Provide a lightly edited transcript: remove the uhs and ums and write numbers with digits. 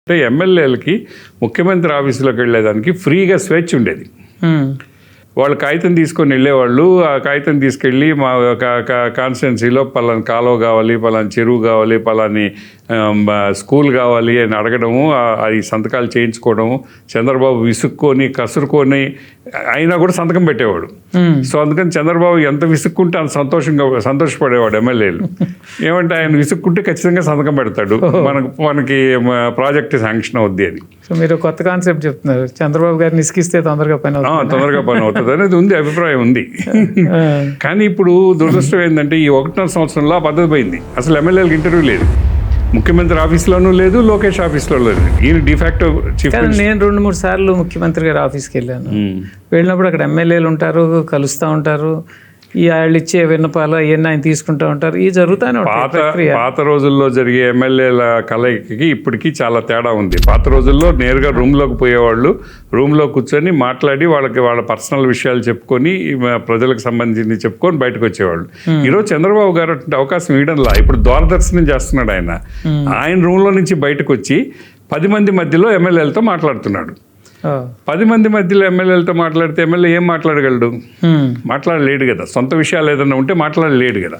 అంటే ఎమ్మెల్యేలకి ముఖ్యమంత్రి ఆఫీసులోకి వెళ్ళేదానికి ఫ్రీగా స్వేచ్ఛ ఉండేది. వాళ్ళు కాగితం తీసుకొని వెళ్ళేవాళ్ళు. ఆ కాగితం తీసుకెళ్ళి మా కాన్స్టిట్యున్సీలో పలాని కాలువ కావాలి, పలాని చెరువు కావాలి, పలాని స్కూల్ కావాలి అని అడగడము, అది సంతకాలు చేయించుకోవడము. చంద్రబాబు విసుక్కొని కసురుకొని అయినా కూడా సంతకం పెట్టేవాడు. సో అందుకని చంద్రబాబు ఎంత విసుక్కుంటే అంత సంతోషపడేవాడు ఎమ్మెల్యేలు. ఏమంటే ఆయన విసుక్కుంటే ఖచ్చితంగా సంతకం పెడతాడు, మనకి ప్రాజెక్ట్ శాంక్షన్ అవుద్ది అని. సో మీరు కొత్త కాన్సెప్ట్ చెప్తున్నారు, చంద్రబాబు గారిని ఇసుకిస్తే తొందరగా పని అవుతుంది అనేది ఉంది, అభిప్రాయం ఉంది. కానీ ఇప్పుడు దురదృష్టం ఏంటంటే ఈ 1.5 సంవత్సరంలో ఆ పద్ధతి పోయింది. అసలు ఎమ్మెల్యేలకు ఇంటర్వ్యూ లేదు, ముఖ్యమంత్రి ఆఫీస్లోనూ లేదు, లోకేష్ ఆఫీస్లో లేదు. ఈయన డిఫాక్టో చీఫ్. నేను 2-3 సార్లు ముఖ్యమంత్రి గారి ఆఫీస్కి వెళ్ళాను. వెళ్ళినప్పుడు అక్కడ ఎమ్మెల్యేలు ఉంటారు, కలుస్తూ ఉంటారు. ఈ వాళ్ళు ఇచ్చే విన్నపాలు అవన్నీ ఆయన తీసుకుంటూ ఉంటారు. ఈ జరుగుతానే పాత రోజుల్లో జరిగే ఎమ్మెల్యేల కలయికకి ఇప్పటికీ చాలా తేడా ఉంది. పాత రోజుల్లో నేరుగా రూమ్లోకి పోయేవాళ్ళు, రూమ్లో కూర్చొని మాట్లాడి వాళ్ళ పర్సనల్ విషయాలు చెప్పుకొని ప్రజలకు సంబంధించి చెప్పుకొని బయటకు వచ్చేవాళ్ళు. ఈరోజు చంద్రబాబు గారు అవకాశం ఇవ్వడంలా. ఇప్పుడు దూరదర్శనం చేస్తున్నాడు ఆయన రూమ్లో నుంచి బయటకు వచ్చి 10 మంది మధ్యలో ఎమ్మెల్యేలతో మాట్లాడుతున్నాడు. 10 మంది మధ్యలో ఎమ్మెల్యేలతో మాట్లాడితే ఎమ్మెల్యే ఏం మాట్లాడగలడు? మాట్లాడలేడు కదా. సొంత విషయాలు ఏదైనా ఉంటే మాట్లాడలేడు కదా.